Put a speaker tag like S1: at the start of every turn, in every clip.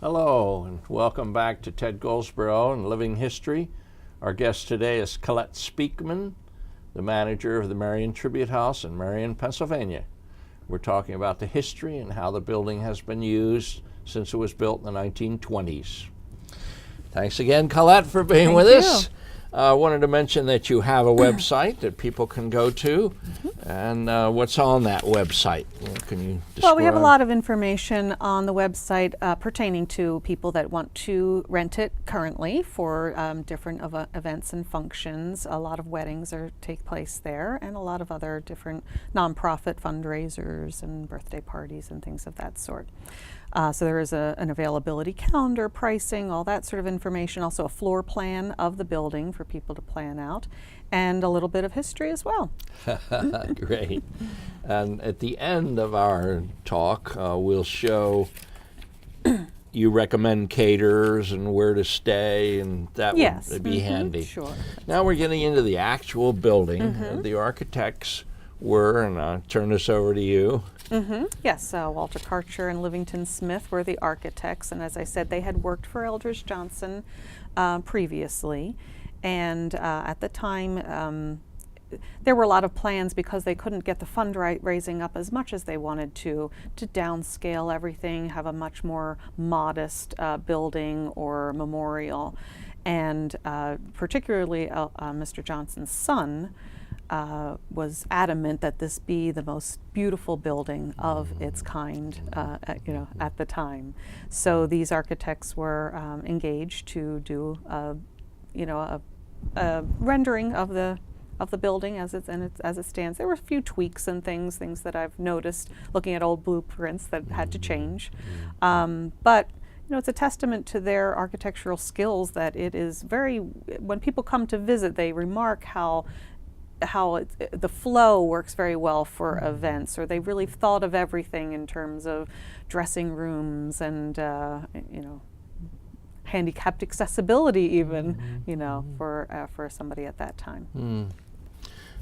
S1: Hello, and welcome back to Ted Goldsboro and Living History. Our guest today is Colette Speakman, the manager of the Merion Tribute House in Merion, Pennsylvania. We're talking about the history and how the building has been used since it was built in the 1920s. Thanks again, Colette, for being with us. I wanted to mention that you have a website that people can go to, and what's on that website? Can you describe?
S2: Well, we have a lot of information on the website pertaining to people that want to rent it currently for different events and functions. A lot of weddings take place there, and a lot of other different nonprofit fundraisers and birthday parties and things of that sort. So there is an availability calendar, pricing, all that sort of information, also a floor plan of the building for people to plan out, and a little bit of history as well.
S1: Great. And at the end of our talk, we'll show you recommend caterers and where to stay, and that would be handy.
S2: Sure.
S1: Now we're getting into the actual building. The architects were, and I'll turn this over to you.
S2: Yes, Walter Karcher and Livingston Smith were the architects, and as I said, they had worked for Eldridge Johnson previously, and at the time there were a lot of plans, because they couldn't get the fundraising up as much as they wanted to downscale everything, have a much more modest building or memorial, and particularly Mr. Johnson's son was adamant that this be the most beautiful building of its kind, at the time. So these architects were engaged to do, a rendering of the building as it stands. There were a few tweaks and things that I've noticed looking at old blueprints that had to change, but. It's a testament to their architectural skills that it is when people come to visit, they remark how the flow works very well for events, or they really thought of everything in terms of dressing rooms and handicapped accessibility even, for somebody at that time.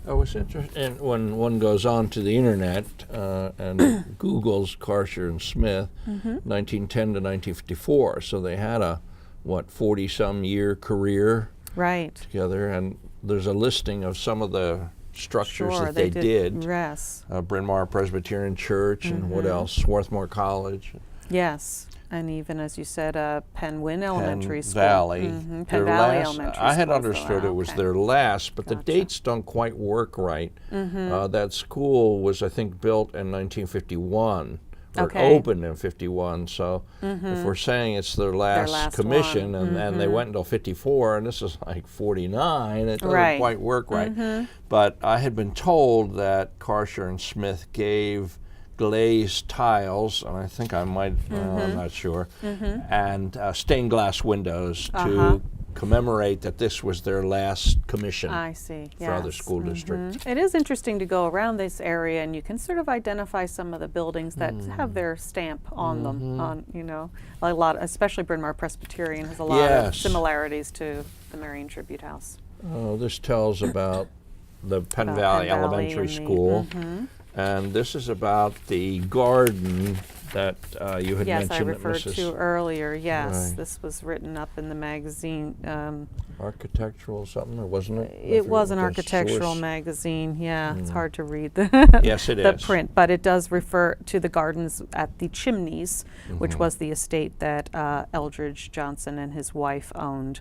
S1: I was interested when one goes on to the internet and Googles Karcher and Smith, 1910 to 1954. So they had a 40-some year career together, and there's a listing of some of the structures that they did.
S2: Yes.
S1: Bryn Mawr Presbyterian Church, and what else? Swarthmore College.
S2: Yes. And even, as you said, Penn Wynne Elementary School.
S1: Valley.
S2: Penn Valley Elementary School.
S1: I had understood it was their last, but the dates don't quite work right. That school was, I think, built in 1951, or opened in 51. So if we're saying it's their last commission, and they went until 54, and this is like 49, it doesn't quite work right. But I had been told that Karcher and Smith gave glazed tiles, and I think I might, I'm not sure, and stained glass windows to commemorate that this was their last commission.
S2: I see.
S1: For other school districts.
S2: It is interesting to go around this area, and you can sort of identify some of the buildings that have their stamp on them. A lot, especially Bryn Mawr Presbyterian has a lot of similarities to the Merion Tribute House.
S1: This tells about the Penn Valley Elementary School. And this is about the garden that you had mentioned.
S2: Yes, I referred to earlier. Yes, this was written up in the magazine.
S1: Architectural something, or wasn't it?
S2: It was an architectural magazine. Yeah, it's hard to read the the print, but it does refer to the gardens at the Chimneys, which was the estate that Eldridge Johnson and his wife owned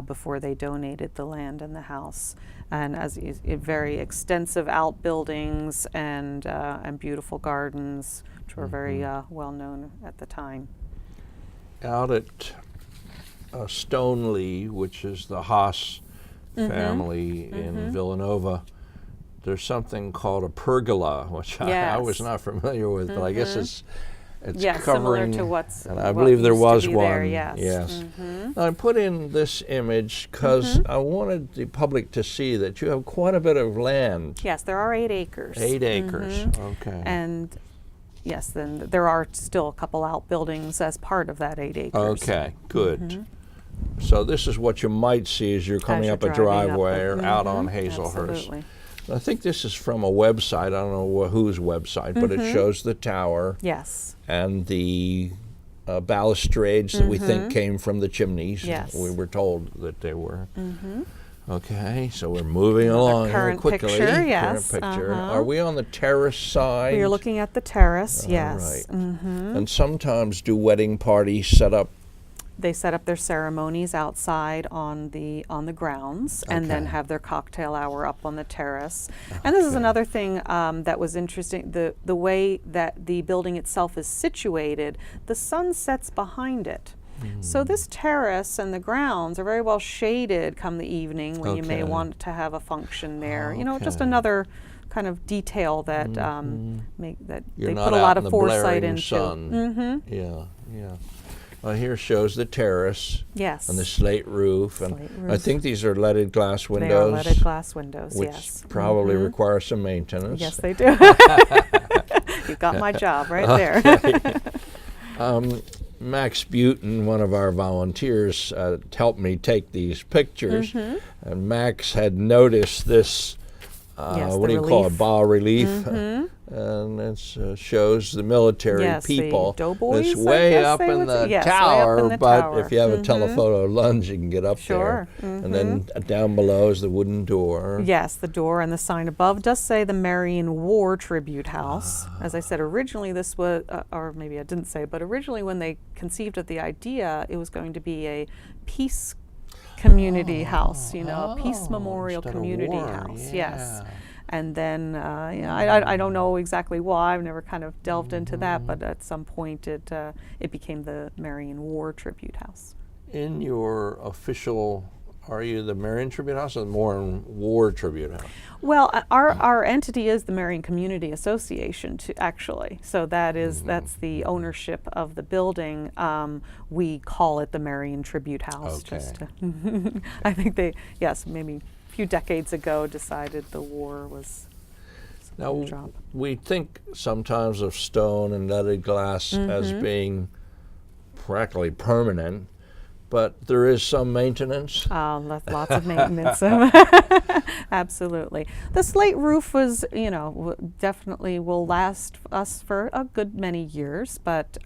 S2: before they donated the land and the house. And as very extensive outbuildings and beautiful gardens, which were very well known at the time. Out
S1: at Stoneleigh, which is the Haas family in Villanova, there's something called a pergola, which I was not familiar with, but I guess it's covering,
S2: similar to what's.
S1: And I believe there was one.
S2: There, yes.
S1: Now, I put in this image because I wanted the public to see that you have quite a bit of land.
S2: Yes, there are 8 acres.
S1: 8 acres. Okay.
S2: And yes, then there are still a couple outbuildings as part of that 8 acres.
S1: Okay, good. So this is what you might see as you're coming up a driveway or out on Hazelhurst.
S2: Absolutely.
S1: I think this is from a website. I don't know whose website, but it shows the tower.
S2: Yes.
S1: And the balustrades that we think came from the Chimneys.
S2: Yes.
S1: We were told that they were. Okay, so we're moving along here
S2: current
S1: quickly.
S2: picture, yes.
S1: Current picture. Are we on the terrace side?
S2: We are looking at the terrace, yes.
S1: Right. And sometimes do wedding parties set up?
S2: They set up their ceremonies outside on the grounds, and then have their cocktail hour up on the terrace. And this is another thing that was interesting. The way that the building itself is situated, the sun sets behind it. So this terrace and the grounds are very well shaded come the evening when you may want to have a function there. You know, just another kind of detail that make that they put a lot of foresight into.
S1: Sun. Yeah, yeah. Well, here shows the terrace.
S2: Yes.
S1: And the slate roof. And
S2: Slate roof.
S1: I think these are leaded glass windows.
S2: They are leaded glass windows,
S1: which
S2: yes.
S1: probably require some maintenance.
S2: Yes, they do. You got my job right there.
S1: Max Butin, one of our volunteers, helped me take these pictures. And Max had noticed this, what do you call it, bas relief. And it shows the military people.
S2: The doughboys,
S1: it's way
S2: I guess
S1: up in the tower, but if you have a telephoto lens, you can get up there. And then down below is the wooden door.
S2: Yes, the door and the sign above does say the Merion War Tribute House. As I said, originally this was, or maybe I didn't say, but originally when they conceived of the idea, it was going to be a peace community house, you know, a peace memorial community house. Yes. And then, you know, I don't know exactly why. I've never kind of delved into that, but at some point it became the Merion War Tribute House.
S1: In your official, are you the Merion Tribute House or the Merion War Tribute House?
S2: Well, our entity is the Merion Community Association, actually. So that is that's the ownership of the building. We call it the Merion Tribute House. Just to I think they, maybe a few decades ago decided the war was
S1: now we think sometimes of stone and leaded glass as being practically permanent, but there is some maintenance.
S2: Lots of maintenance. Absolutely. The slate roof was, you know, definitely will last us for a good many years, but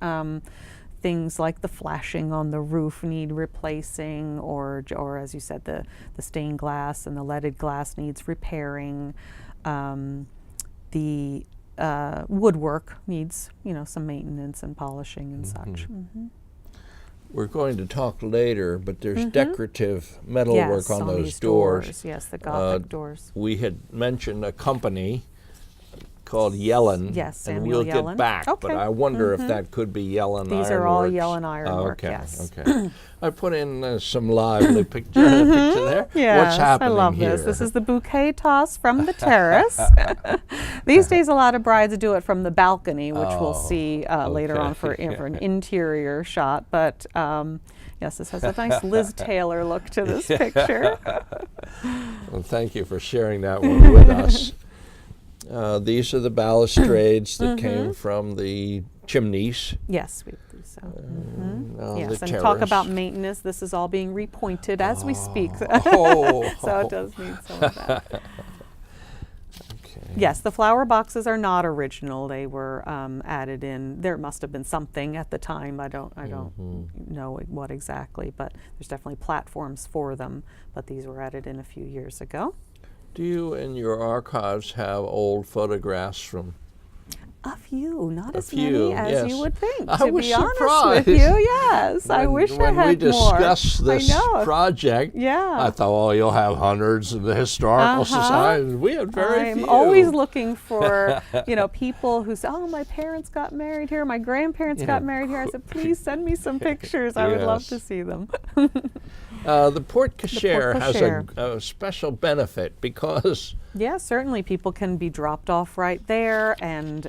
S2: things like the flashing on the roof need replacing, or as you said, the stained glass and the leaded glass needs repairing. The woodwork needs, you know, some maintenance and polishing and such.
S1: We're going to talk later, but there's decorative metalwork on those doors.
S2: Yes, the Gothic doors.
S1: We had mentioned a company called Yellen, and we'll get back, but I wonder if that could be Yellen Ironworks.
S2: These are all Yellen Ironwork, yes.
S1: Okay. I put in some lively picture there.
S2: Yes,
S1: what's happening
S2: I love
S1: here?
S2: this. This is the bouquet toss from the terrace. These days, a lot of brides do it from the balcony, which we'll see later on for an interior shot. But yes, this has a nice Liz Taylor look to this picture.
S1: Well, thank you for sharing that one with us. These are the balustrades that came from the Chimneys.
S2: Yes, we do so. Yes, and
S1: terrace.
S2: talk about maintenance. This is all being repointed as we speak. So it does need some of that. Yes, the flower boxes are not original. They were added in. There must have been something at the time. I don't know what exactly, but there's definitely platforms for them. But these were added in a few years ago.
S1: Do you in your archives have old photographs from?
S2: A few, not as many as you would think.
S1: I was
S2: be
S1: surprised.
S2: Honest with you, yes. I wish I had more.
S1: When we discussed this project, I thought, well, you'll have hundreds of the historical societies. We had very few.
S2: I'm always looking for, you know, people who say, oh, my parents got married here, my grandparents got married here. I said, please send me some pictures. I would love to see them.
S1: The porte cochere has a special benefit because...
S2: Yeah, certainly people can be dropped off right there and,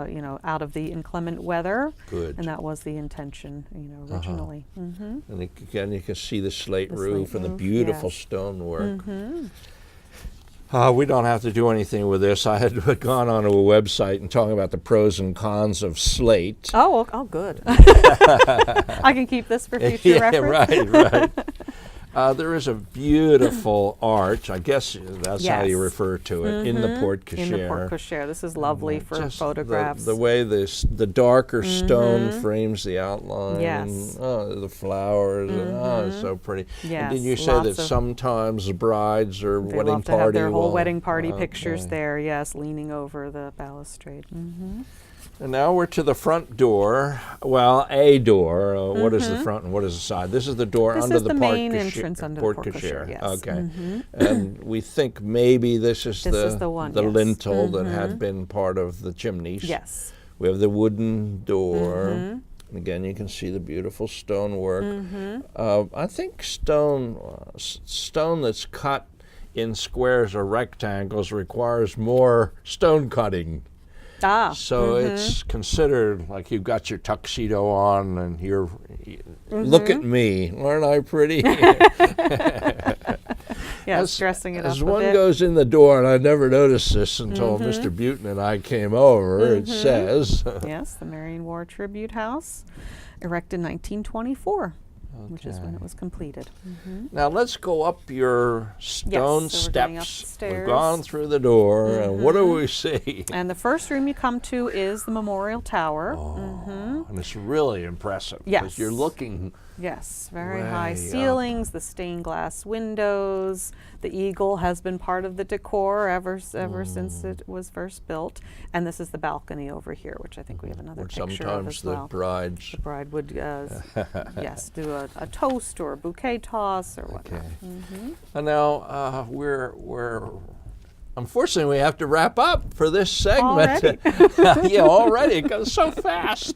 S2: you know, out of the inclement weather.
S1: Good.
S2: And that was the intention, you know, originally.
S1: And again, you can see the slate roof and the beautiful stonework. We don't have to do anything with this. I had gone onto a website and talking about the pros and cons of slate.
S2: Oh, good. I can keep this for future reference.
S1: Right. There is a beautiful arch, I guess that's how you
S2: Yes.
S1: refer to it, in the porte cochere.
S2: In the porte cochere. This is lovely for
S1: Just
S2: photographs.
S1: The way the darker stone frames the outline.
S2: Yes.
S1: Oh, the flowers. Oh, it's so pretty. And
S2: Yes,
S1: did you say
S2: lots
S1: that
S2: of-
S1: sometimes brides or
S2: They
S1: wedding
S2: love to have
S1: party
S2: their whole
S1: will-
S2: wedding party pictures
S1: Okay.
S2: there, yes, leaning over the balustrade.
S1: And now we're to the front door. Well, a door. What is the front and what is the side? This is the door
S2: This
S1: under
S2: is
S1: the
S2: the
S1: porte
S2: main
S1: cochere-
S2: entrance under the
S1: porte
S2: porte cochere, yes.
S1: Okay. And we think maybe this is
S2: This is the one, yes.
S1: lintel that had been part of the chimneys.
S2: Yes.
S1: We have the wooden door. And again, you can see the beautiful stonework. I think stone that's cut in squares or rectangles requires more stone cutting.
S2: Ah,
S1: So it's considered like you've got your tuxedo on and you're, look at me, aren't I pretty?
S2: yes, dressing it up
S1: As
S2: a
S1: one
S2: bit.
S1: goes in the door, and I never noticed this until Mr. Butin and I came over, it says,
S2: Yes, the Merion War Tribute House, erected in 1924, which is when
S1: Okay.
S2: it was completed.
S1: now let's go up your stone
S2: so we're going up
S1: steps.
S2: the stairs.
S1: We've gone through the door, and what do we see?
S2: And the first room you come to is the Memorial Tower.
S1: And it's really impressive. 'Cause
S2: Yes.
S1: you're looking
S2: Yes, very
S1: Way
S2: high
S1: up.
S2: ceilings, the stained glass windows. The eagle has been part of the decor ever since it was first built. And this is the balcony over here, which I think we have another
S1: where
S2: picture of
S1: sometimes
S2: as
S1: the
S2: well.
S1: brides.
S2: The bride would, yes, do a toast or a bouquet toss or whatnot.
S1: Okay. And now we're unfortunately we have to wrap up for this segment. Yeah, already it goes so fast.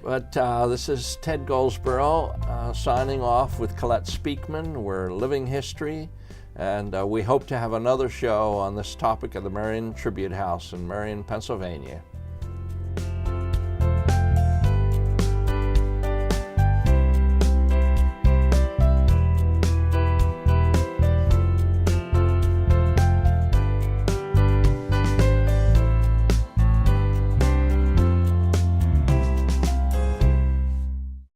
S1: But this is Ted Goldsboro signing off with Colette Speakman. We're Living History, and we hope to have another show on this topic of the Merion Tribute House in Merion, Pennsylvania.